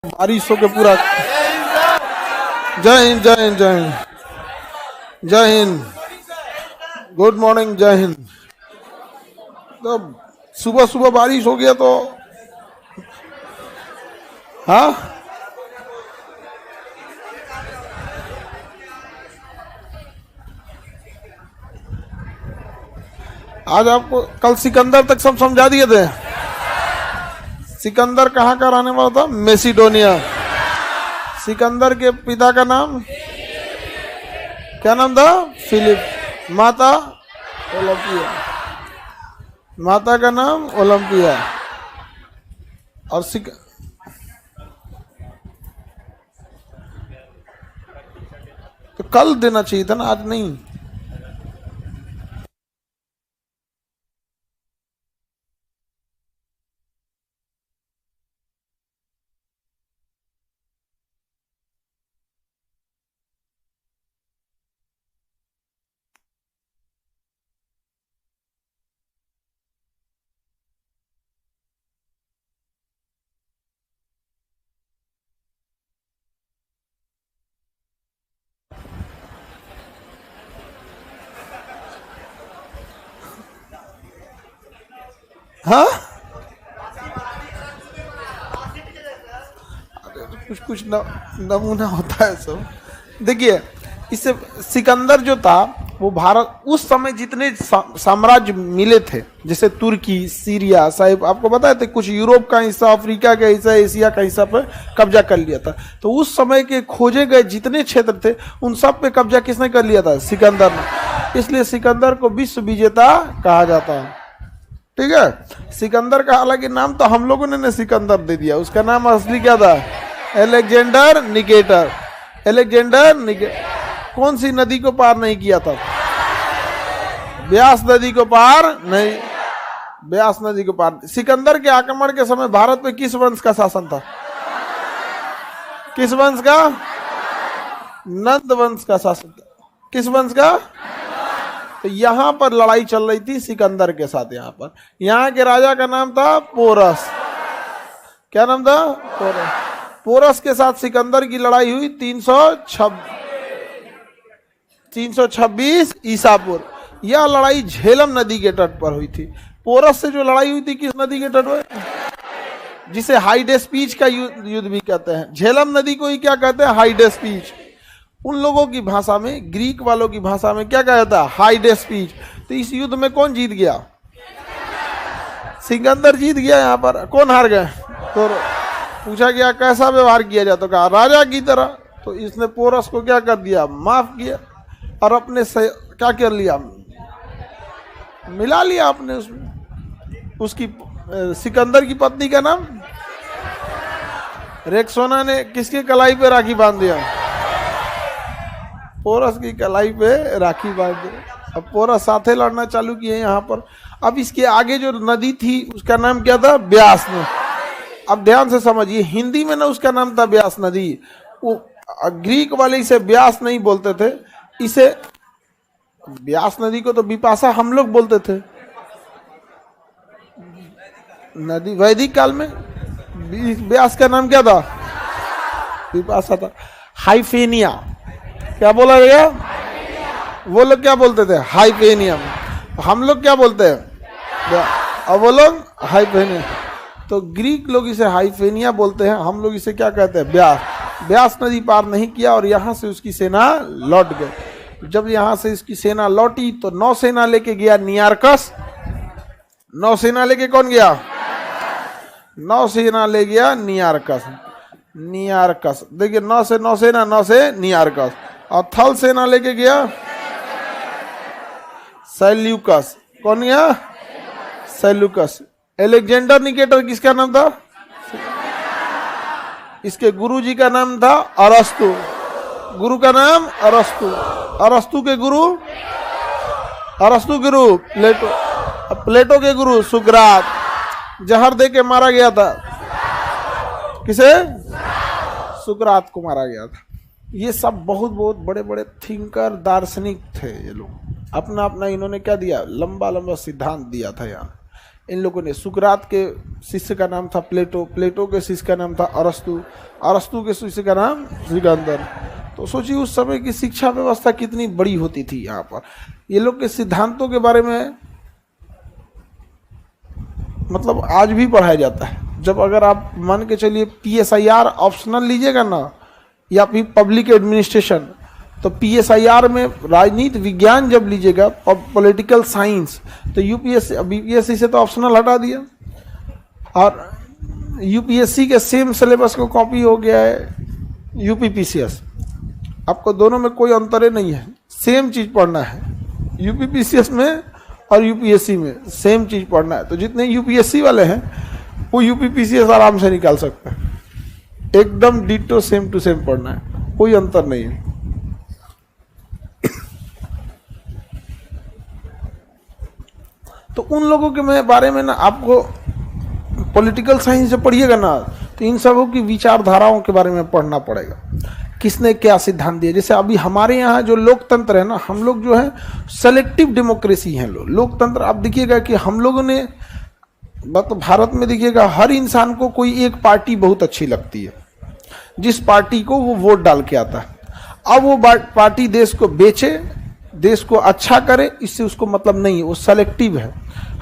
बारिश होके पूरा। जय हिंद, जय हिंद, जय हिंद, जय हिंद, गुड मॉर्निंग, जय हिंद। तो सुबह सुबह बारिश हो गया तो हाँ, आज आपको कल सिकंदर तक सब समझा दिए थे। सिकंदर कहाँ का रहने वाला था? मैसिडोनिया। सिकंदर के पिता का नाम क्या नाम था? फिलिप। माता ओलंपिया। माता का नाम ओलंपिया। और तो कल देना चाहिए था ना, आज नहीं। हाँ, कुछ कुछ नमूना होता है सब। देखिए, इससे सिकंदर जो था वो भारत उस समय जितने साम्राज्य मिले थे, जैसे तुर्की, सीरिया, साहिब आपको बताए थे, कुछ यूरोप का हिस्सा, अफ्रीका का हिस्सा, एशिया का हिस्सा पर कब्जा कर लिया था। तो उस समय के खोजे गए जितने क्षेत्र थे उन सब पे कब्जा किसने कर लिया था? सिकंदर ने। इसलिए सिकंदर को विश्व विजेता कहा जाता है। ठीक है। सिकंदर का हालांकि नाम तो हम लोगों ने सिकंदर दे दिया, उसका नाम असली क्या था? Alexander Nicator. अलेक्जेंडर कौन सी नदी को पार नहीं किया था? ब्यास नदी को पार नहीं, ब्यास नदी को पार। सिकंदर के आक्रमण के समय भारत में किस वंश का शासन था? किस वंश का? नंद वंश का शासन था। किस वंश का? तो यहां पर लड़ाई चल रही थी सिकंदर के साथ। यहां के राजा का नाम था पोरस। क्या नाम था? पोरस। पोरस के साथ सिकंदर की लड़ाई हुई 326 ईसा पूर्व। यह लड़ाई झेलम नदी के तट पर हुई थी। पोरस से जो लड़ाई हुई थी किस नदी के तट पर? जिसे हाइडेस्पीच का युद्ध भी कहते हैं। झेलम नदी को ही क्या कहते हैं? हाइडेस्पीच। उन लोगों की भाषा में, ग्रीक वालों की भाषा में क्या कहा जाता है? हाइडेस्पीच। तो इस युद्ध में कौन जीत गया? सिकंदर जीत गया। यहाँ पर कौन हार गए? तो पूछा गया कैसा व्यवहार किया जाए, तो कहा राजा की तरह। तो इसने पोरस को क्या कर दिया? माफ किया और अपने से क्या कर लिया? मिला लिया आपने उसमें। उसकी सिकंदर की पत्नी का नाम रेक्सोना ने किसके कलाई पे राखी बांध दिया? पोरस की कलाई पे राखी बांध दी। अब पोरस साथे लड़ना चालू किए यहाँ पर। अब इसके आगे जो नदी थी उसका नाम क्या था? ब्यास नदी। अब ध्यान से समझिए, हिंदी में ना उसका नाम था ब्यास नदी। वो ग्रीक वाले इसे ब्यास नहीं बोलते थे, इसे ब्यास नदी को तो विपाशा हम लोग बोलते थे। नदी वैदिक काल में ब्यास का नाम क्या था? विपाशा था। हाइफेनिया क्या बोला गया? वो लोग क्या बोलते थे? हाइफेनियम। हम लोग क्या बोलते हैं? अब वो लोग हाइफेनिया। तो ग्रीक लोग इसे हाइफेनिया बोलते हैं, हम लोग इसे क्या कहते हैं? ब्यास। ब्यास नदी पार नहीं किया और यहां से उसकी सेना लौट गई। जब यहां से इसकी सेना लौटी तो नौसेना लेके गया नियारकस। नौसेना लेके कौन गया? नौसेना ले गया नियारकस। नियारकस देखिए, नौ से नौसेना, नौ से नियारकस। और थल सेना लेके गया सैल्यूकस। कौन गया? सैल्यूकस। अलेक्जेंडर निकेटर किसका नाम था? इसके गुरु जी का नाम था अरस्तु। गुरु का नाम अरस्तु। अरस्तु के गुरु? अरस्तु गुरु प्लेटो। प्लेटो के गुरु सुकरात। जहर दे के मारा गया था। किसे? सुकरात को मारा गया था। ये सब बहुत बहुत बड़े बड़े थिंकर, दार्शनिक थे ये लोग। अपना अपना इन्होंने क्या दिया? लंबा लंबा सिद्धांत दिया था यहाँ। इन लोगों ने, सुकरात के शिष्य का नाम था प्लेटो, प्लेटो के शिष्य का नाम था अरस्तु, अरस्तु के शिष्य का नाम सिकंदर। तो सोचिए उस समय की शिक्षा व्यवस्था कितनी बड़ी होती थी। यहाँ पर ये लोग के सिद्धांतों के बारे में मतलब आज भी पढ़ाया जाता है। जब अगर आप मान के चलिए PSIR ऑप्शनल लीजिएगा ना, या फिर पब्लिक एडमिनिस्ट्रेशन, तो PSIR में राजनीति विज्ञान जब लीजिएगा, पॉलिटिकल साइंस, तो UPSC BPSC से तो ऑप्शनल हटा दिया, और UPSC के सेम सिलेबस को कॉपी हो गया है UPPCS। आपको दोनों में कोई अंतर नहीं है, सेम चीज पढ़ना है। UPPCS में और UPSC में सेम चीज पढ़ना है। तो जितने UPSC वाले हैं वो UPPCS आराम से निकाल सकते हैं, एकदम डिटो सेम टू सेम पढ़ना है, कोई अंतर नहीं है। तो उन लोगों के बारे में ना आपको पॉलिटिकल साइंस जब पढ़िएगा ना, तो इन सबों की विचारधाराओं के बारे में पढ़ना पड़ेगा, किसने क्या सिद्धांत दिया। जैसे अभी हमारे यहाँ जो लोकतंत्र है ना, हम लोग जो है सेलेक्टिव डेमोक्रेसी है लोकतंत्र। आप देखिएगा कि हम लोगों ने मतलब भारत में देखिएगा हर इंसान को कोई एक पार्टी बहुत अच्छी लगती है, जिस पार्टी को वो वोट डाल के आता है। अब वो पार्टी देश को बेचे, देश को अच्छा करे, इससे उसको मतलब नहीं है, वो सेलेक्टिव है,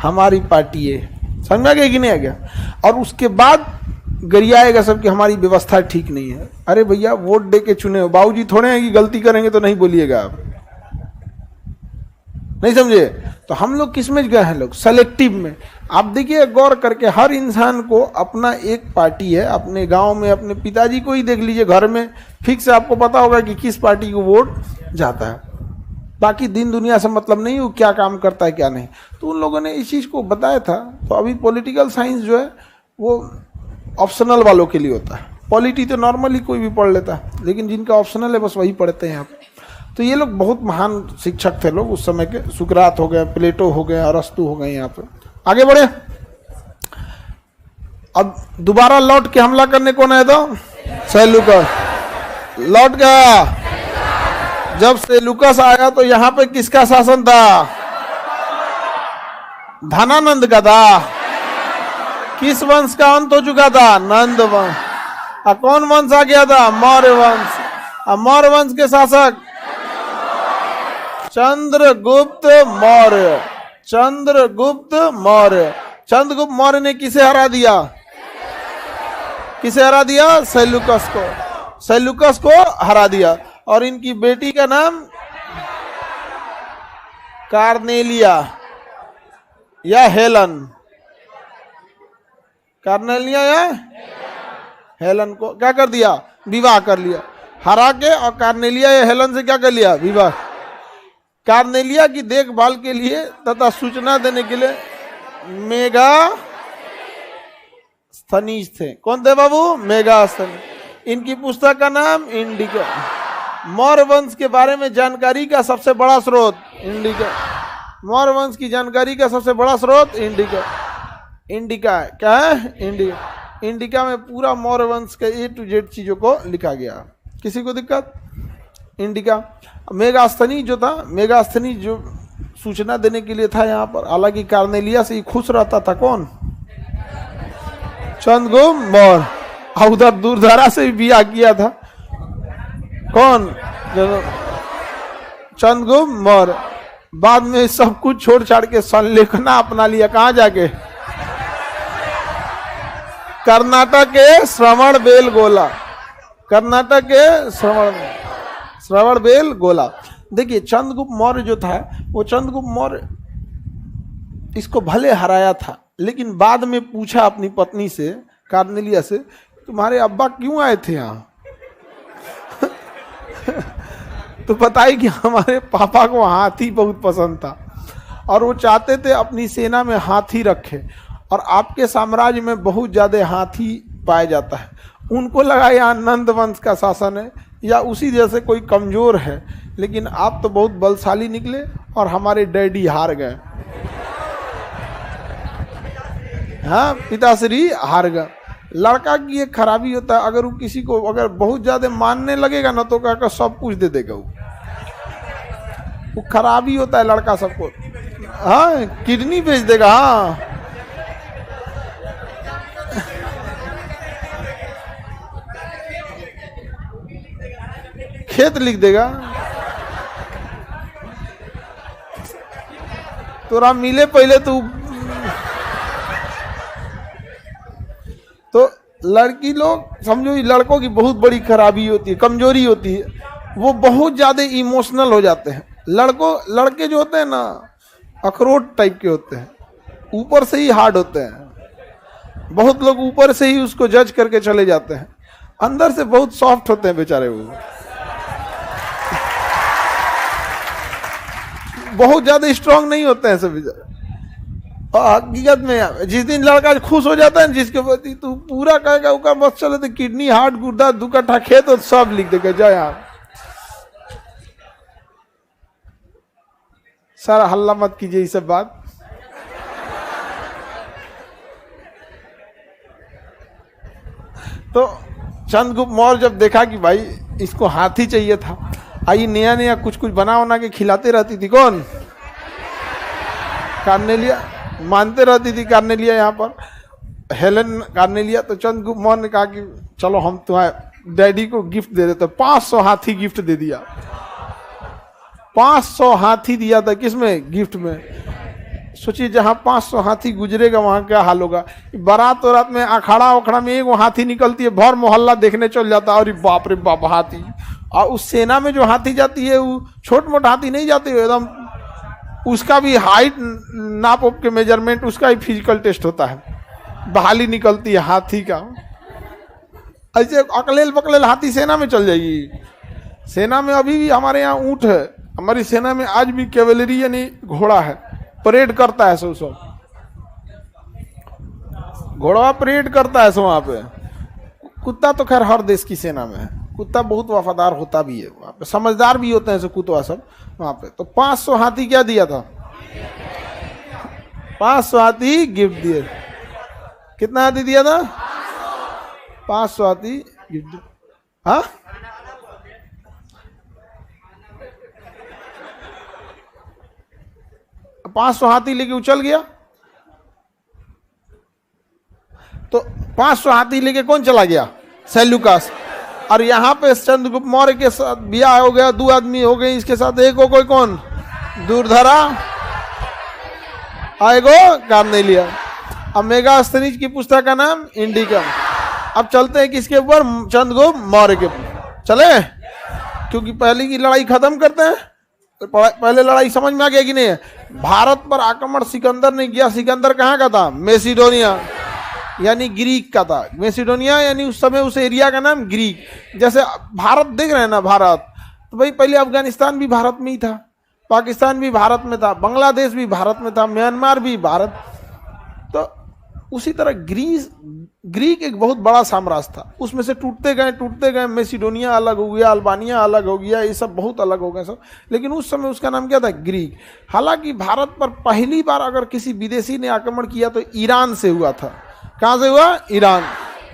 हमारी पार्टी है, समझ में आ गया कि नहीं आ गया। और उसके बाद गरियाएगा सब कि हमारी व्यवस्था ठीक नहीं है। अरे भैया वोट दे के चुने हो, बाबूजी थोड़े हैं कि गलती करेंगे तो नहीं बोलिएगा आप, नहीं समझे। तो हम लोग किस में गए हैं, लोग सेलेक्टिव में। आप देखिए गौर करके, हर इंसान को अपना एक पार्टी है, अपने गांव में अपने पिताजी को ही देख लीजिए, घर में फिक्स आपको पता होगा कि किस पार्टी को वोट जाता है। बाकी दिन दुनिया से मतलब नहीं वो क्या काम करता है क्या नहीं। तो उन लोगों ने इस चीज़ को बताया था। तो अभी पॉलिटिकल साइंस जो है वो ऑप्शनल वालों के लिए होता है, पॉलिटी तो नॉर्मली कोई भी पढ़ लेता है, लेकिन जिनका ऑप्शनल है बस वही पढ़ते हैं यहाँ पे। तो ये लोग बहुत महान शिक्षक थे लोग उस समय के, सुकरात हो गए, प्लेटो हो गए, अरस्तु हो गए। यहाँ पे आगे बढ़े, अब दोबारा लौट के हमला करने कौन आया था, सेल्यूकस लौट गया। जब सेल्यूकस आया तो यहाँ पे किसका शासन था, धनानंद का था। किस वंश का अंत हो चुका था, नंद वंश। कौन वंश आ गया था, मौर्य वंश। मौर्य वंश के शासक चंद्रगुप्त मौर्य, चंद्रगुप्त मौर्य। चंद्रगुप्त मौर्य ने किसे हरा दिया, किसे हरा दिया, सेल्यूकस को, सेल्यूकस को हरा दिया। और इनकी बेटी का नाम कार्नेलिया या हेलन, कार्नेलिया या हेलन को क्या कर दिया, विवाह कर लिया, हरा के। और कार्नेलिया या हेलन से क्या कर लिया, विवाह। कार्नेलिया की देखभाल के लिए तथा सूचना देने के लिए मेगास्थनीज थे। कौन थे बाबू, मेगास्थनीज। इनकी पुस्तक का नाम इंडिका। मौर्य वंश के बारे में जानकारी का सबसे बड़ा स्रोत इंडिका। मौर्य वंश की जानकारी का सबसे बड़ा स्रोत इंडिका। इंडिका क्या है, इंडिका। इंडिका में पूरा मौर्य वंश के A to Z चीजों को लिखा गया। किसी को दिक्कत, इंडिका। मेगास्थनी जो था, मेगास्थनी जो सूचना देने के लिए था यहाँ पर। हालांकि कार्नेलिया से ही खुश रहता था कौन, चंद्रगुप्त मौर्य। और उधर दूरधारा से भी ब्याह किया था कौन, चंद्रगुप्त मौर्य। बाद में सब कुछ छोड़ छाड़ के संलेखना अपना लिया, कहाँ जाके, कर्नाटक के श्रवण बेलगोला, कर्नाटक के श्रवण बेलगोला। देखिए चंद्रगुप्त मौर्य जो था, वो चंद्रगुप्त मौर्य इसको भले हराया था, लेकिन बाद में पूछा अपनी पत्नी से, कार्नेलिया से, तुम्हारे अब्बा क्यों आए थे यहाँ। तो बताई कि हमारे पापा को हाथी बहुत पसंद था और वो चाहते थे अपनी सेना में हाथी रखे, और आपके साम्राज्य में बहुत ज्यादा हाथी पाया जाता है। उनको लगा यहाँ नंद वंश का शासन है या उसी जैसे कोई कमजोर है, लेकिन आप तो बहुत बलशाली निकले और हमारे डैडी हार गए। हाँ, पिताश्री हार गए। लड़का की एक खराबी होता है, अगर वो किसी को अगर बहुत ज्यादा मानने लगेगा ना तो कहकर सब कुछ दे देगा। वो खराबी होता है लड़का सबको, हाँ किडनी बेच देगा। हाँ खेत लिख देगा। तोरा मिले पहले तो लड़की लोग समझो लड़कों की बहुत बड़ी खराबी होती है, कमजोरी होती है, वो बहुत ज्यादा इमोशनल हो जाते हैं। लड़के जो होते हैं ना अखरोट टाइप के होते हैं, ऊपर से ही हार्ड होते हैं। बहुत लोग ऊपर से ही उसको जज करके चले जाते हैं, अंदर से बहुत सॉफ्ट होते हैं बेचारे। वो बहुत ज्यादा स्ट्रांग नहीं होते हैं सब बेचारे। और हकीकत में जिस दिन लड़का खुश हो जाता है जिसके प्रति तू पूरा कहेगा उसका बस चले तो किडनी हार्ट गुर्दा 2 कट्ठा खेत तो सब लिख देगा जय आप। सारा हल्ला मत कीजिए ये सब बात। तो चंद्रगुप्त मौर्य जब देखा कि भाई इसको हाथी चाहिए था, आई नया नया कुछ बना बना के खिलाते रहती थी। कौन? कार्नेलिया मानते रहती थी। कार्नेलिया यहाँ पर हेलेन कार्नेलिया। तो चंद्रगुप्त मौर्य ने कहा कि चलो हम तुम्हारे डैडी को गिफ्ट दे देते। 500 हाथी गिफ्ट दे दिया। 500 हाथी दिया था किसमें? गिफ्ट में। सोचिए जहां 500 हाथी गुजरेगा वहां क्या हाल होगा। बारात और रात में अखाड़ा उखड़ा में एक हाथी निकलती है, भर मोहल्ला देखने चल जाता है। और बाप रे बाप हाथी। और उस सेना में जो हाथी जाती है वो छोट मोट हाथी नहीं जाती है, एकदम उसका भी हाइट नाप के मेजरमेंट, उसका भी फिजिकल टेस्ट होता है। बहाली निकलती है हाथी का। ऐसे अकलेल बकलेल हाथी सेना में चल जाएगी। सेना में अभी भी हमारे यहाँ ऊंट है। हमारी सेना में आज भी कैवेलरी यानी घोड़ा है, परेड करता है। सब घोड़ा परेड करता है सो वहां पे। कुत्ता तो खैर हर देश की सेना में है, कुत्ता बहुत वफादार होता भी है वहां पे, समझदार भी होते हैं सब कुत्ता सब वहां पे। तो 500 हाथी क्या दिया था? 500 हाथी गिफ्ट दिए। कितना हाथी दिया था? 500 हाथी गिफ्ट। हाँ 500 हाथी लेके उछल गया। तो 500 हाथी लेके कौन चला गया? सेल्यूकस। और यहाँ पे चंद्रगुप्त मौर्य के साथ ब्याह हो गया, 2 आदमी हो गए। इसके साथ एक हो कोई कौन? दूरधरा, आएगो कार्नेलिया। अब मेगास्थनीज की पुस्तक का नाम इंडिकम। अब चलते हैं किसके ऊपर? चंद्रगुप्त मौर्य के ऊपर चले, क्योंकि पहले की लड़ाई खत्म करते हैं। पहले लड़ाई समझ में आ गया कि नहीं? भारत पर आक्रमण सिकंदर ने किया। सिकंदर कहाँ का था? मेसिडोनिया यानी ग्रीक का था। मेसिडोनिया यानी उस समय उस एरिया का नाम ग्रीक। जैसे भारत देख रहे हैं ना, भारत तो भाई पहले अफगानिस्तान भी भारत में ही था, पाकिस्तान भी भारत में था, बांग्लादेश भी भारत में था, म्यांमार भी भारत। तो उसी तरह ग्रीक एक बहुत बड़ा साम्राज्य था। उसमें से टूटते गए। मेसिडोनिया अलग हो गया, अल्बानिया अलग हो गया, ये सब बहुत अलग हो गए सब। लेकिन उस समय उसका नाम क्या था? ग्रीक। हालांकि भारत पर पहली बार अगर किसी विदेशी ने आक्रमण किया तो ईरान से हुआ था। कहां से हुआ? ईरान।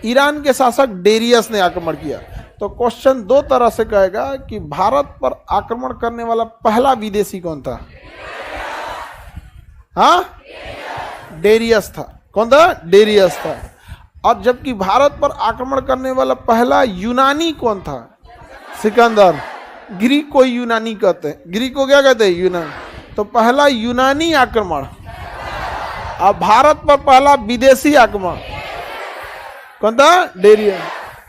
ईरान के शासक डेरियस ने आक्रमण किया। तो क्वेश्चन 2 तरह से कहेगा कि भारत पर आक्रमण करने वाला पहला विदेशी कौन था? हाँ डेरियस था। कौन था? डेरियस था। और जबकि भारत पर आक्रमण करने वाला पहला यूनानी कौन था? सिकंदर। ग्रीक को यूनानी कहते हैं। ग्रीक को क्या कहते हैं? यूनान। तो पहला यूनानी आक्रमण। अब भारत पर पहला विदेशी आक्रमण कौन था? डेरियस।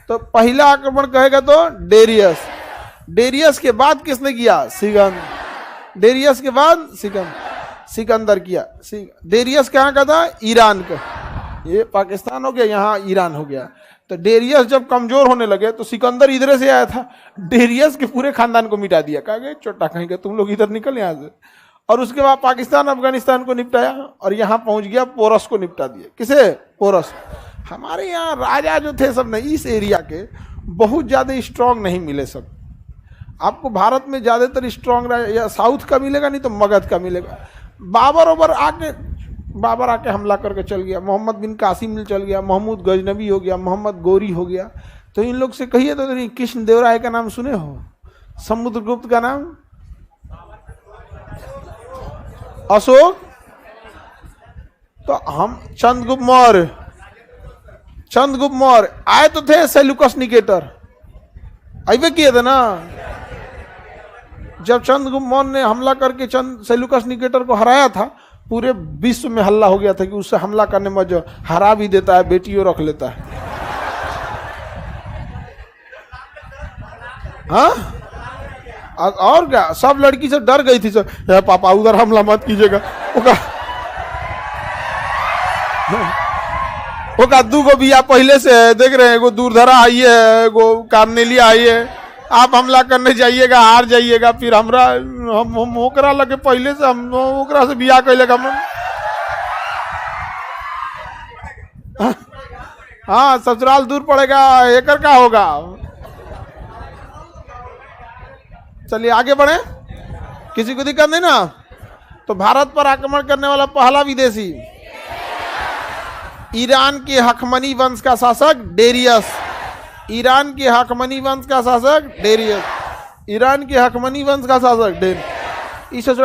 तो पहला आक्रमण कहेगा तो डेरियस। डेरियस के बाद किसने किया? सिकंदर। डेरियस के बाद सिकंदर किया। डेरियस कहाँ का था? ईरान का। ये पाकिस्तान हो गया, यहाँ ईरान हो गया। तो डेरियस जब कमजोर होने लगे तो सिकंदर इधर से आया था, डेरियस के पूरे खानदान को मिटा दिया। कहा गया छोटा कहीं का, तुम लोग इधर निकल यहाँ से। और उसके बाद पाकिस्तान अफगानिस्तान को निपटाया और यहाँ पहुंच गया, पोरस को निपटा दिया। किसे? पोरस। हमारे यहाँ राजा जो थे सब ने इस एरिया के बहुत ज्यादा स्ट्रांग नहीं मिले। सब आपको भारत में ज्यादातर स्ट्रांग या साउथ का मिलेगा, नहीं तो मगध का मिलेगा। बाबर आके हमला करके चल गया। मोहम्मद बिन कासिम चल गया, महमूद गजनबी हो गया, मोहम्मद गोरी हो गया। तो इन लोग से कहिए तो नहीं, कृष्ण देव राय का नाम सुने हो? समुद्रगुप्त का नाम? अशोक। तो हम चंद्रगुप्त मौर्य आए तो थे सेल्यूकस निकेटर, अबे किए थे ना। जब चंद्रगुप्त मौर्य ने हमला करके सेल्यूकस निकेटर को हराया था, पूरे विश्व में हल्ला हो गया था कि उससे हमला करने में जो हरा भी देता है, बेटियों रख लेता है। हाँ, और क्या, सब लड़की से डर गई थी, सब पापा उधर हमला मत कीजिएगा। वो दू गो बिया पहले से है, देख रहे हैं, एगो दूरधरा आई है, एगो कार्नेलिया आई है, आप हमला करने जाइएगा, हार जाइएगा, फिर हम ओकरा लगे पहले से, हम ओकरा से बिया कैले का। हाँ, ससुराल दूर पड़ेगा, एकर का होगा। चलिए आगे बढ़े, किसी को दिक्कत नहीं ना। तो भारत पर आक्रमण करने वाला पहला विदेशी, ईरान के हखमनी वंश का शासक डेरियस। ईरान के हखमनी वंश का शासक डेरियस। ईरान के हखमनी वंश का शासक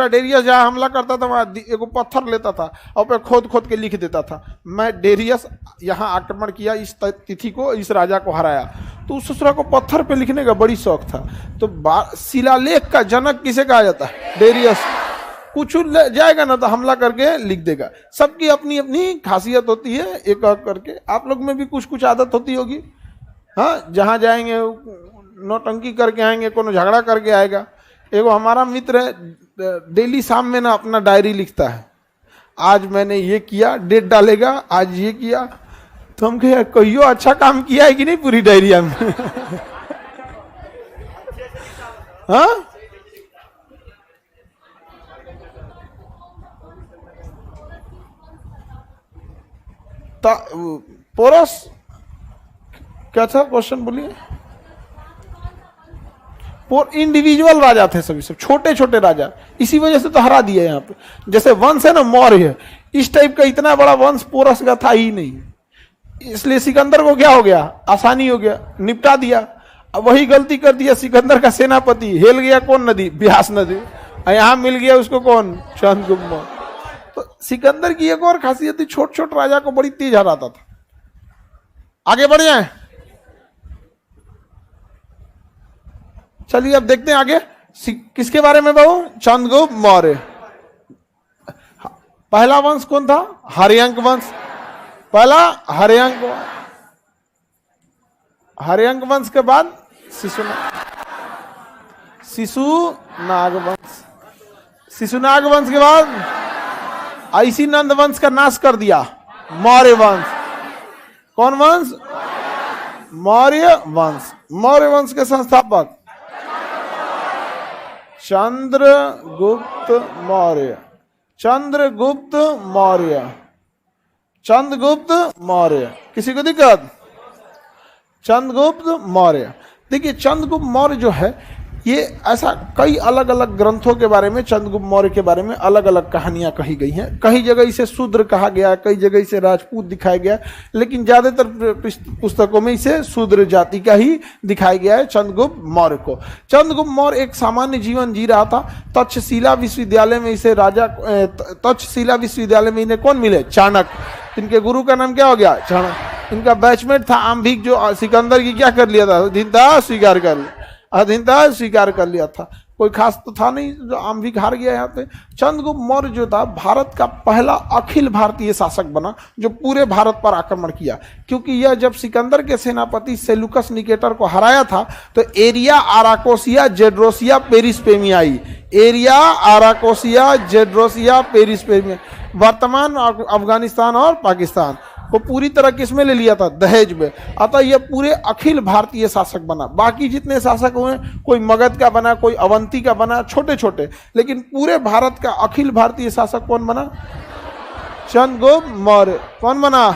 डेरियस जहाँ हमला करता था वहाँ एगो पत्थर लेता था और पे खोद खोद के लिख देता था, मैं डेरियस यहाँ आक्रमण किया, इस तिथि को, इस राजा को हराया। तो उस ससुरा को पत्थर पे लिखने का बड़ी शौक था। तो शिलालेख का जनक किसे कहा जाता है? डेरियस। कुछ जाएगा ना तो हमला करके लिख देगा। सबकी अपनी अपनी खासियत होती है, एक करके आप लोग में भी कुछ कुछ आदत होती होगी। हाँ, जहाँ जाएंगे नौटंकी करके आएंगे, कोनो झगड़ा करके आएगा। एगो हमारा मित्र है, डेली शाम में ना अपना डायरी लिखता है, आज मैंने ये किया, डेट डालेगा, आज ये किया। तो हम कहे कहियो अच्छा काम किया है कि नहीं पूरी डायरिया में। हाँ, पोरस क्या था क्वेश्चन बोलिए। इंडिविजुअल राजा थे सभी, सब छोटे छोटे राजा, इसी वजह से तो हरा दिया यहाँ पे। जैसे वंश है ना मौर्य, इस टाइप का इतना बड़ा वंश पोरस का था ही नहीं, इसलिए सिकंदर को क्या हो गया, आसानी हो गया, निपटा दिया। अब वही गलती कर दिया सिकंदर का सेनापति, हेल गया कौन नदी, ब्यास नदी, यहाँ मिल गया उसको कौन, चंद्रगुप्त मौर्य। तो सिकंदर की एक और खासियत थी, छोट छोट राजा को बड़ी तेज हराता था। आगे बढ़ जाए, चलिए अब देखते हैं आगे किसके बारे में बाबू, चंद्रगुप्त मौर्य। पहला वंश कौन था, हर्यंक वंश। पहला हर्यंक वंश के बाद शिशुनाग वंश। शिशुनाग वंश के बाद ऐसी नंद वंश का नाश कर दिया, मौर्य वंश। कौन वंश, मौर्य वंश। मौर्य वंश के संस्थापक चंद्रगुप्त मौर्य। चंद्रगुप्त मौर्य, चंद्रगुप्त मौर्य। किसी को दिक्कत, चंद्रगुप्त मौर्य। देखिए चंद्रगुप्त मौर्य जो है, ये ऐसा कई अलग अलग ग्रंथों के बारे में चंद्रगुप्त मौर्य के बारे में अलग अलग कहानियां कही गई हैं। कई जगह इसे शूद्र कहा गया, कई जगह इसे राजपूत दिखाया गया, लेकिन ज्यादातर पुस्तकों में इसे शूद्र जाति का ही दिखाया गया है चंद्रगुप्त मौर्य को। चंद्रगुप्त मौर्य एक सामान्य जीवन जी रहा था। तक्षशिला विश्वविद्यालय में इसे तक्षशिला विश्वविद्यालय में इन्हें कौन मिले, चाणक्य। इनके गुरु का नाम क्या हो गया, चाणक्य। इनका बैचमेट था आम्भिक, जो सिकंदर की क्या कर लिया था, अधीनता स्वीकार कर लिया था। कोई खास तो था नहीं, जो आम्भिक हार गया यहाँ पे। चंद्रगुप्त मौर्य जो था भारत का पहला अखिल भारतीय शासक बना, जो पूरे भारत पर आक्रमण किया। क्योंकि यह जब सिकंदर के सेनापति सेल्यूकस निकेटर को हराया था, तो एरिया आराकोसिया जेड्रोसिया पेरिस्पेमियाई, एरिया आराकोसिया जेड्रोसिया पेरिस्पेमिया, वर्तमान अफगानिस्तान और पाकिस्तान को पूरी तरह किसमें ले लिया था, दहेज में। अतः यह पूरे अखिल भारतीय शासक बना। बाकी जितने शासक हुए, कोई मगध का बना, कोई अवंती का बना, छोटे छोटे, लेकिन पूरे भारत का अखिल भारतीय शासक कौन बना, चंद्रगुप्त मौर्य। कौन बना,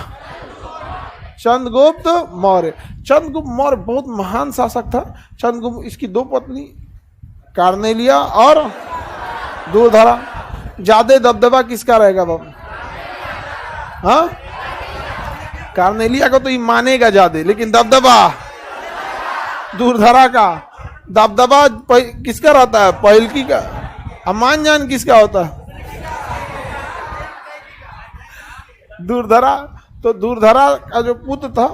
चंद्रगुप्त मौर्य। चंद्रगुप्त मौर्य बहुत महान शासक था। चंद्रगुप्त, इसकी दो पत्नी कार्नेलिया और दूरधरा। ज्यादा दबदबा किसका रहेगा बाबू, हाँ, कार्नेलिया को तो ये मानेगा ज्यादा, लेकिन दबदबा दूरधरा का। दबदबा किसका रहता है, पहलकी का। अमान जान किसका होता है, दूरधरा। तो दूरधरा का जो पुत्र था,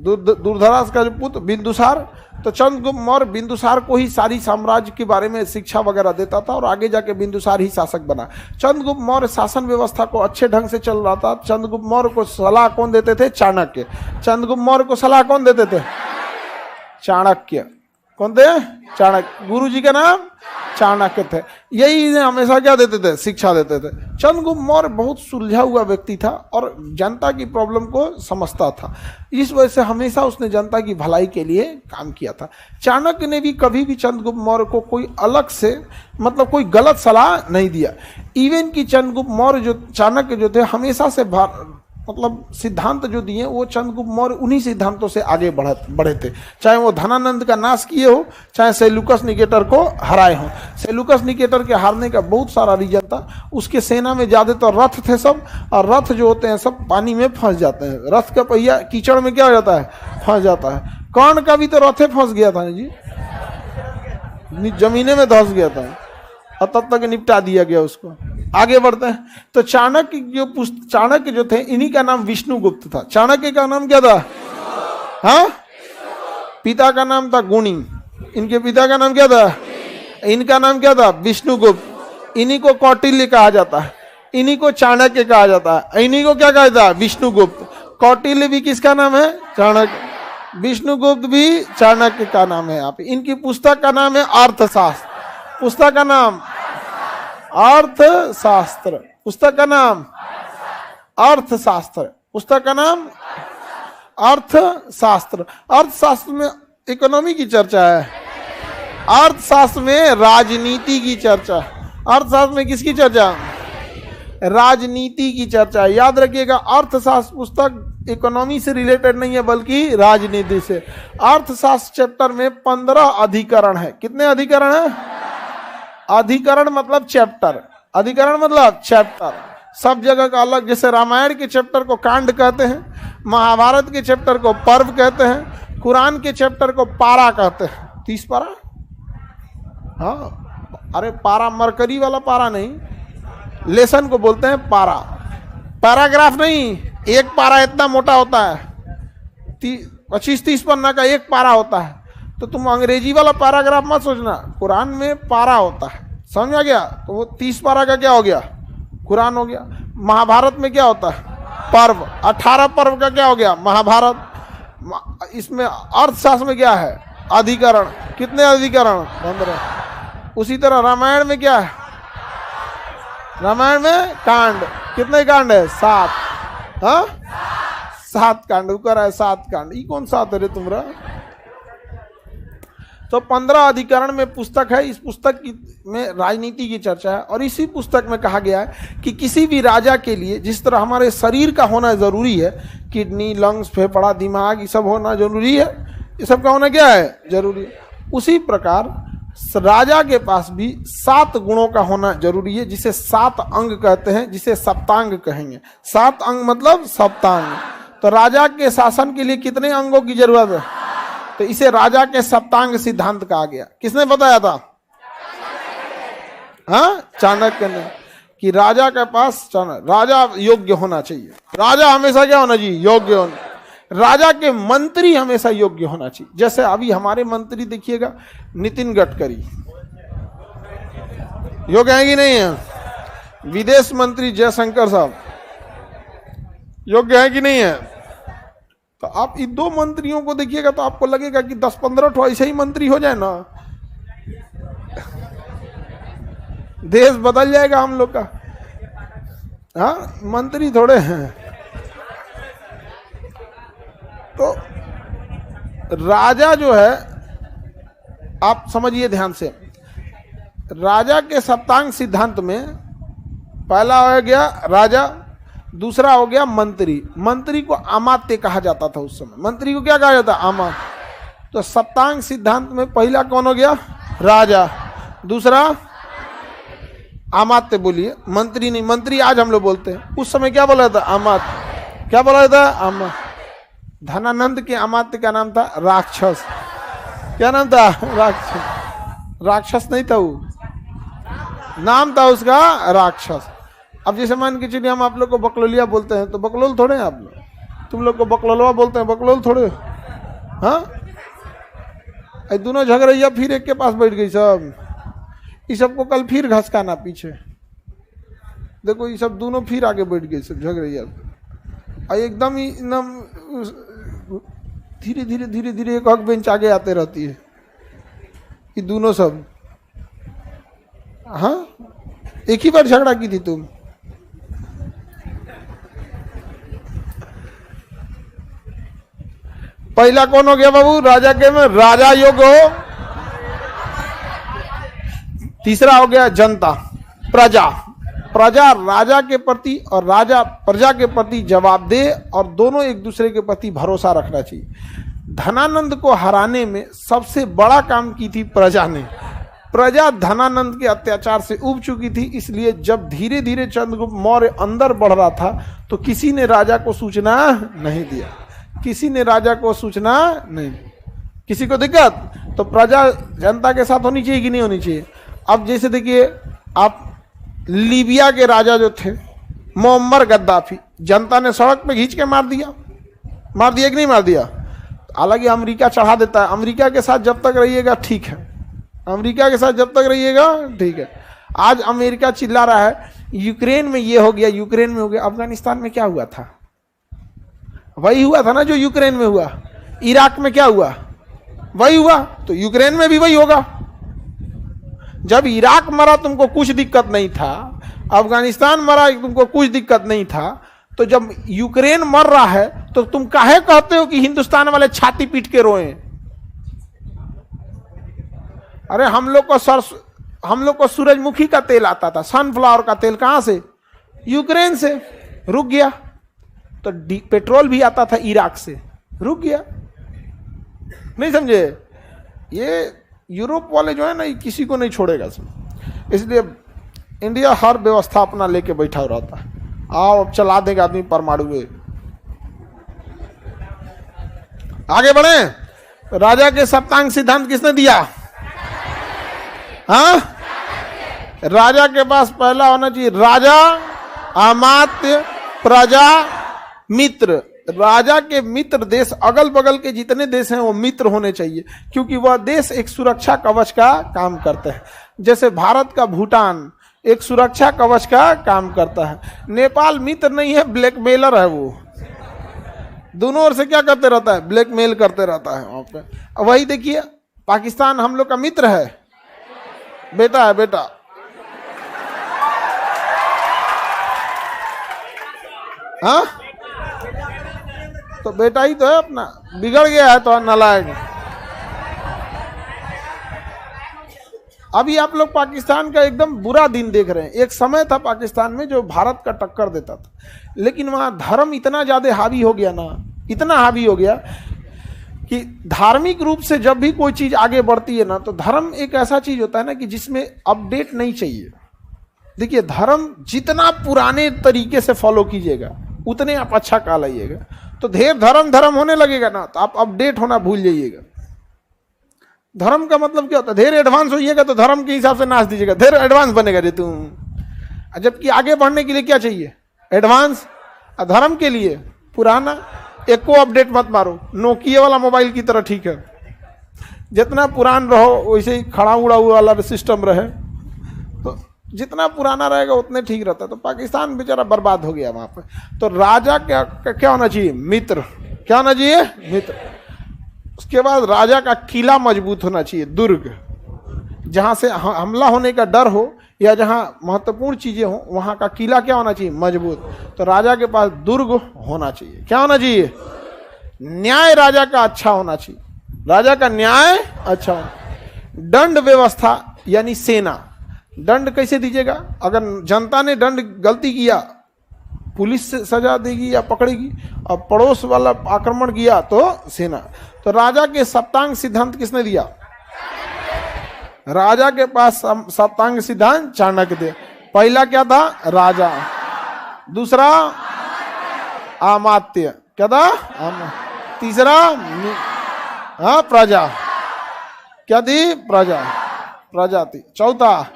दूरधरा का जो पुत्र बिंदुसार, तो चंद्रगुप्त मौर्य बिंदुसार को ही सारी साम्राज्य के बारे में शिक्षा वगैरह देता था और आगे जाके बिंदुसार ही शासक बना। चंद्रगुप्त मौर्य शासन व्यवस्था को अच्छे ढंग से चल रहा था। चंद्रगुप्त मौर्य को सलाह कौन देते थे? चाणक्य। चंद्रगुप्त मौर्य को सलाह कौन देते थे? चाणक्य। कौन थे? चाणक्य। गुरु जी का नाम चाणक्य थे। यही हमेशा क्या देते थे? शिक्षा देते थे। चंद्रगुप्त मौर्य बहुत सुलझा हुआ व्यक्ति था और जनता की प्रॉब्लम को समझता था। इस वजह से हमेशा उसने जनता की भलाई के लिए काम किया था। चाणक्य ने भी कभी भी चंद्रगुप्त मौर्य को कोई अलग से मतलब कोई गलत सलाह नहीं दिया। इवन कि चंद्रगुप्त मौर्य जो चाणक्य जो थे हमेशा से मतलब सिद्धांत जो दिए वो चंद्रगुप्त मौर्य उन्हीं सिद्धांतों से आगे बढ़े थे। चाहे वो धनानंद का नाश किए हो, चाहे सेल्यूकस निकेटर को हराए हो। सेल्यूकस निकेटर के हारने का बहुत सारा रीजन था। उसके सेना में ज्यादातर रथ थे सब, और रथ जो होते हैं सब पानी में फंस जाते हैं। रथ का पहिया कीचड़ में क्या हो जाता है? फंस जाता है। कर्ण का भी तो रथे फंस गया था जी, जमीने में धंस गया था और तब तक निपटा दिया गया उसको। आगे बढ़ते हैं तो चाणक्य जो थे इन्हीं का नाम विष्णुगुप्त था। चाणक्य का नाम क्या था? हाँ, पिता का नाम था गुणी। इनके पिता का नाम क्या था? इनका नाम क्या था? विष्णुगुप्त। इन्हीं को कौटिल्य कहा जाता है, इन्हीं को चाणक्य कहा जाता है, इन्हीं को क्या कहा जाता है? विष्णुगुप्त। कौटिल्य भी किसका नाम है? चाणक्य। विष्णुगुप्त भी चाणक्य का नाम है। यहाँ पे इनकी पुस्तक का नाम है अर्थशास्त्र। पुस्तक का नाम अर्थशास्त्र। पुस्तक का नाम अर्थशास्त्र। पुस्तक का नाम अर्थशास्त्र। अर्थशास्त्र में इकोनॉमी की चर्चा है, अर्थशास्त्र में राजनीति की चर्चा। अर्थशास्त्र में किसकी चर्चा? राजनीति की चर्चा। याद रखिएगा, अर्थशास्त्र पुस्तक इकोनॉमी से रिलेटेड नहीं है बल्कि राजनीति से। अर्थशास्त्र चैप्टर में 15 अधिकरण है। कितने अधिकरण है? अधिकरण मतलब चैप्टर, अधिकरण मतलब चैप्टर। सब जगह का अलग। जैसे रामायण के चैप्टर को कांड कहते हैं, महाभारत के चैप्टर को पर्व कहते हैं, कुरान के चैप्टर को पारा कहते हैं। 30 पारा? हाँ, अरे पारा मरकरी वाला पारा नहीं, लेसन को बोलते हैं पारा। पैराग्राफ नहीं, एक पारा इतना मोटा होता है, 25-30 पन्ना का एक पारा होता है। तो तुम अंग्रेजी वाला पैराग्राफ मत सोचना, कुरान में पारा होता है। समझ आ गया? तो वो 30 पारा का क्या हो गया? कुरान हो गया। महाभारत में क्या होता है? पर्व। 18 पर्व का क्या हो गया? महाभारत। इसमें अर्थशास्त्र में क्या है? अधिकरण। कितने अधिकरण? 15। उसी तरह रामायण में क्या है? रामायण में कांड। कितने कांड है? 7। हाँ, 7 कांड। ऊपर है 7 कांड। ये कौन 7 है रे तुम्हारा? तो 15 अधिकरण में पुस्तक है। इस पुस्तक में राजनीति की चर्चा है। और इसी पुस्तक में कहा गया है कि किसी भी राजा के लिए जिस तरह हमारे शरीर का होना जरूरी है, किडनी, लंग्स, फेफड़ा, दिमाग, ये सब होना जरूरी है, ये सब का होना क्या है? जरूरी है। उसी प्रकार राजा के पास भी 7 गुणों का होना जरूरी है, जिसे 7 अंग कहते हैं, जिसे सप्तांग कहेंगे। 7 अंग मतलब सप्तांग। तो राजा के शासन के लिए कितने अंगों की जरूरत है? तो इसे राजा के सप्तांग सिद्धांत कहा गया। किसने बताया था? हाँ, चाणक्य ने। कि राजा के पास राजा योग्य होना चाहिए। राजा हमेशा क्या होना चाहिए? योग्य होना। राजा के मंत्री हमेशा योग्य होना चाहिए। जैसे अभी हमारे मंत्री देखिएगा, नितिन गडकरी योग्य है कि नहीं है? विदेश मंत्री जयशंकर साहब योग्य है कि नहीं है? तो आप इन 2 मंत्रियों को देखिएगा तो आपको लगेगा कि 10-15 ठो ऐसे ही मंत्री हो जाए ना, देश बदल जाएगा हम लोग का। हाँ, मंत्री थोड़े हैं। तो राजा जो है, आप समझिए ध्यान से, राजा के सप्तांग सिद्धांत में पहला हो गया राजा, दूसरा हो गया मंत्री। मंत्री को अमात्य कहा जाता था उस समय। मंत्री को क्या कहा जाता? अमात्य। तो सप्तांग सिद्धांत में पहला कौन हो गया? राजा। दूसरा अमात्य। बोलिए, मंत्री नहीं। मंत्री आज हम लोग बोलते हैं, उस समय क्या बोला था? अमात्य। क्या बोला था? अमात्य। धनानंद के अमात्य का नाम था राक्षस। क्या नाम था? राक्षस। राक्षस नहीं था वो, नाम था उसका राक्षस। अब जैसे मान के चलिए हम आप लोग को बकलोलिया बोलते हैं, तो बकलोल थोड़े हैं आप लोग। तुम लोग को बकलोलवा बोलते हैं, बकलोल थोड़े। हाँ, ये दोनों झगड़ैया फिर एक के पास बैठ गई सब। इस सबको कल फिर घसकाना पीछे, देखो ये सब दोनों फिर आगे बैठ गए सब झगड़ैया, एकदम ही एकदम धीरे धीरे धीरे धीरे एक हक बेंच आगे आते रहती है ये दोनों सब। हाँ, एक ही बार झगड़ा की थी तुम। पहला कौन हो गया बाबू? राजा के में राजा योग हो। तीसरा हो गया जनता, प्रजा। प्रजा राजा के प्रति और राजा प्रजा के प्रति जवाबदेह और दोनों एक दूसरे के प्रति भरोसा रखना चाहिए। धनानंद को हराने में सबसे बड़ा काम की थी प्रजा ने। प्रजा धनानंद के अत्याचार से उब चुकी थी, इसलिए जब धीरे धीरे चंद्रगुप्त मौर्य अंदर बढ़ रहा था तो किसी ने राजा को सूचना नहीं दिया, किसी ने राजा को सूचना नहीं। किसी को दिक्कत तो प्रजा जनता के साथ होनी चाहिए कि नहीं होनी चाहिए? अब जैसे देखिए आप लीबिया के राजा जो थे मोअम्मर गद्दाफी, जनता ने सड़क पे खींच के मार दिया कि नहीं मार दिया? हालांकि अमेरिका चढ़ा देता है, अमेरिका के साथ जब तक रहिएगा ठीक है, अमेरिका के साथ जब तक रहिएगा ठीक है। आज अमेरिका चिल्ला रहा है यूक्रेन में ये हो गया, यूक्रेन में हो गया। अफगानिस्तान में क्या हुआ था? वही हुआ था ना जो यूक्रेन में हुआ। इराक में क्या हुआ? वही हुआ, तो यूक्रेन में भी वही होगा। जब इराक मरा तुमको कुछ दिक्कत नहीं था, अफगानिस्तान मरा तुमको कुछ दिक्कत नहीं था, तो जब यूक्रेन मर रहा है तो तुम काहे कहते हो कि हिंदुस्तान वाले छाती पीट के रोए? अरे हम लोग को सूरजमुखी का तेल आता था, सनफ्लावर का तेल कहां से? यूक्रेन से, रुक गया। तो पेट्रोल भी आता था इराक से, रुक गया। नहीं समझे? ये यूरोप वाले जो है ना, ये किसी को नहीं छोड़ेगा सब। इसलिए इंडिया हर व्यवस्था अपना लेके बैठा रहता है। आओ अब चला देगा आदमी परमाणु में। आगे बढ़े। राजा के सप्तांग सिद्धांत किसने दिया? हाँ, राजा के पास पहला होना चाहिए राजा, अमात्य, प्रजा, मित्र। राजा के मित्र देश, अगल बगल के जितने देश हैं वो मित्र होने चाहिए, क्योंकि वह देश एक सुरक्षा कवच का काम करते हैं। जैसे भारत का भूटान एक सुरक्षा कवच का काम करता है। नेपाल मित्र नहीं है, ब्लैकमेलर है। वो दोनों ओर से क्या करते रहता है? ब्लैकमेल करते रहता है वहां पे। वही देखिए पाकिस्तान हम लोग का मित्र है, बेटा है, बेटा। हाँ, तो बेटा ही तो है अपना, बिगड़ गया है तो नालायक। अभी आप लोग पाकिस्तान का एकदम बुरा दिन देख रहे हैं। एक समय था पाकिस्तान में जो भारत का टक्कर देता था, लेकिन वहां धर्म इतना ज्यादा हावी हो गया ना, इतना हावी हो गया कि धार्मिक रूप से जब भी कोई चीज आगे बढ़ती है ना, तो धर्म एक ऐसा चीज होता है ना कि जिसमें अपडेट नहीं चाहिए। देखिए धर्म जितना पुराने तरीके से फॉलो कीजिएगा उतने आप अच्छा काल आइएगा। तो ढेर धर्म होने लगेगा ना, तो आप अपडेट होना भूल जाइएगा। धर्म का मतलब क्या होता है? ढेर एडवांस होइएगा तो धर्म के हिसाब से नाच दीजिएगा, ढेर एडवांस बनेगा जे तुम। जबकि आगे बढ़ने के लिए क्या चाहिए? एडवांस। धर्म के लिए पुराना। एक को अपडेट मत मारो, नोकिया वाला मोबाइल की तरह ठीक है। जितना पुरान रहो वैसे ही खड़ा उड़ा वाला सिस्टम रहे, तो जितना पुराना रहेगा उतने ठीक रहता है। तो पाकिस्तान बेचारा बर्बाद हो गया वहां पर। तो राजा क्या होना चाहिए? मित्र। क्या होना चाहिए? मित्र। उसके बाद राजा का किला मजबूत होना चाहिए, दुर्ग। जहां से हमला होने का डर हो या जहां महत्वपूर्ण चीजें हो, वहां का किला क्या होना चाहिए? मजबूत। तो राजा के पास दुर्ग होना चाहिए। क्या होना चाहिए? न्याय राजा का अच्छा होना चाहिए, राजा का न्याय अच्छा होना। दंड व्यवस्था यानी सेना। दंड कैसे दीजिएगा? अगर जनता ने दंड गलती किया, पुलिस से सजा देगी या पकड़ेगी, और पड़ोस वाला आक्रमण किया तो सेना। तो राजा के सप्तांग सिद्धांत किसने दिया? राजा के पास सप्तांग सिद्धांत चाणक्य दे। पहला क्या था? राजा। दूसरा अमात्य। क्या था? तीसरा हाँ प्रजा। क्या थी? प्रजा, प्रजा थी। चौथा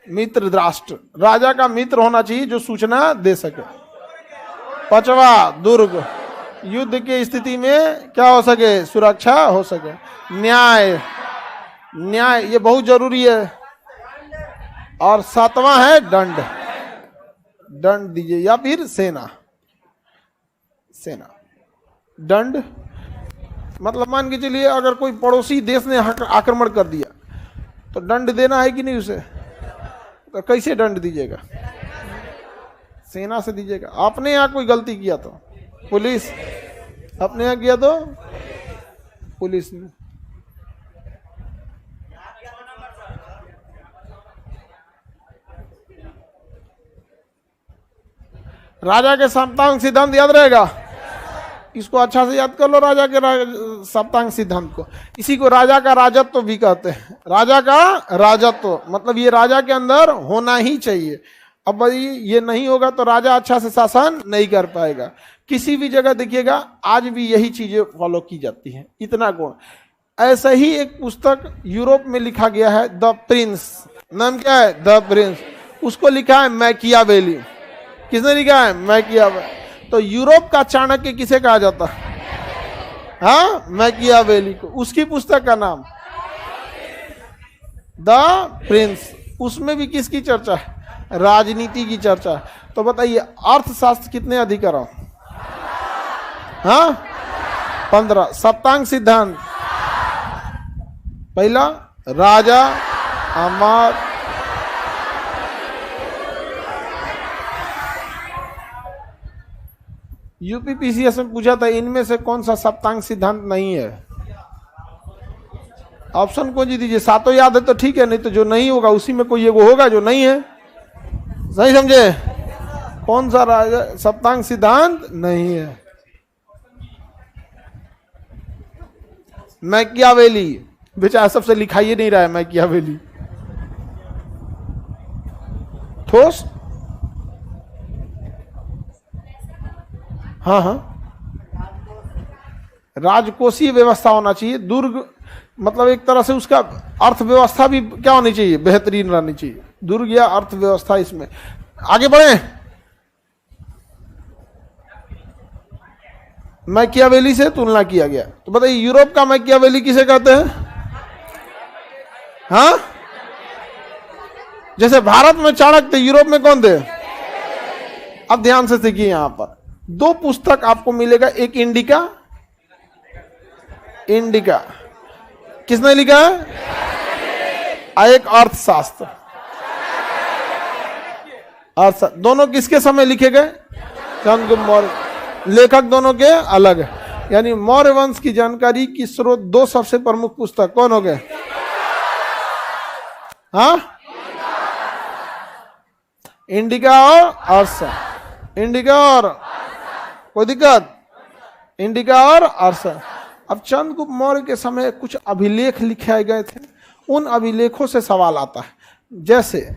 मित्र राष्ट्र। राजा का मित्र होना चाहिए जो सूचना दे सके। पांचवा दुर्ग, युद्ध की स्थिति में क्या हो सके, सुरक्षा हो सके। न्याय, न्याय ये बहुत जरूरी है। और सातवां है दंड, दंड दीजिए, या फिर सेना। सेना दंड मतलब मान के चलिए अगर कोई पड़ोसी देश ने आक्रमण कर दिया तो दंड देना है कि नहीं उसे, तो कैसे दंड दीजिएगा, सेना से दीजिएगा। आपने यहाँ कोई गलती किया तो पुलिस, अपने यहाँ किया तो पुलिस ने। राजा के सप्तांग सिद्धांत याद रहेगा, इसको अच्छा से याद कर लो, राजा के सप्तांग सिद्धांत को। इसी को राजा का राजत्व भी कहते हैं। राजा का राजत्व मतलब ये राजा के अंदर होना ही चाहिए। अब भाई ये नहीं होगा तो राजा अच्छा से शासन नहीं कर पाएगा। किसी भी जगह देखिएगा आज भी यही चीजें फॉलो की जाती हैं, इतना गुण। ऐसा ही एक पुस्तक यूरोप में लिखा गया है, द प्रिंस, नाम क्या है, द प्रिंस। उसको लिखा है मैकियावेली। किसने लिखा है, मैकियावेली। तो यूरोप का चाणक्य किसे कहा जाता है, हाँ, मैकियावेली को। उसकी पुस्तक का नाम द प्रिंस। उसमें भी किसकी चर्चा है, राजनीति की चर्चा है। तो बताइए अर्थशास्त्र कितने अधिकरण, हाँ 15। सप्तांग सिद्धांत पहला राजा, अमर, यूपीपीसीएस में पूछा था इनमें से कौन सा सप्तांग सिद्धांत नहीं है। ऑप्शन को जी दीजिए, सातों याद है तो ठीक है, नहीं तो जो नहीं होगा उसी में कोई एगो होगा जो नहीं है। सही समझे, कौन सा राजा सप्तांग सिद्धांत नहीं है, मैकियावेली। बेचारा सबसे लिखाई नहीं रहा है मैकियावेली। ठोस, हाँ हाँ, राजकोषीय व्यवस्था होना चाहिए। दुर्ग मतलब एक तरह से उसका अर्थव्यवस्था भी क्या होनी चाहिए, बेहतरीन रहनी चाहिए। दुर्ग या अर्थव्यवस्था, इसमें आगे बढ़े। मैकियावेली से तुलना किया गया। तो बताइए यूरोप का मैकियावेली किसे कहते हैं, हाँ। जैसे भारत में चाणक्य थे, यूरोप में कौन थे। अब ध्यान से देखिए, यहां पर दो पुस्तक आपको मिलेगा, एक इंडिका, इंडिका किसने लिखा है, एक अर्थशास्त्र, अर्थशास्त्र। दोनों किसके समय लिखे गए, चंद्रगुप्त मौर्य। लेखक दोनों के अलग है, यानी मौर्य वंश की जानकारी की स्रोत दो सबसे प्रमुख पुस्तक कौन हो गए, हाँ, इंडिका और अर्थशास्त्र। इंडिका और कोई दिक्कत, इंडिका और अर्थशास्त्र। अब चंद्रगुप्त मौर्य के समय कुछ अभिलेख लिखे गए थे, उन अभिलेखों से सवाल आता है, जैसे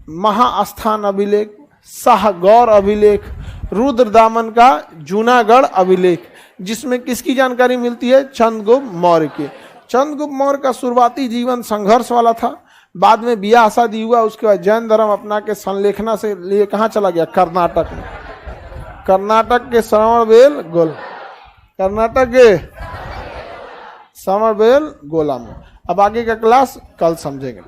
महास्थान अभिलेख, शाहगौर अभिलेख, रुद्रदामन का जूनागढ़ अभिलेख, जिसमें किसकी जानकारी मिलती है, चंद्रगुप्त मौर्य की। चंद्रगुप्त मौर्य का शुरुआती जीवन संघर्ष वाला था, बाद में ब्याह शादी हुआ, उसके बाद जैन धर्म अपना के संलेखना से लिए कहाँ चला गया, कर्नाटक में। कर्नाटक के श्रवणबेल गोल, कर्नाटक के श्रवणबेल गोला में। अब आगे का क्लास कल समझेंगे।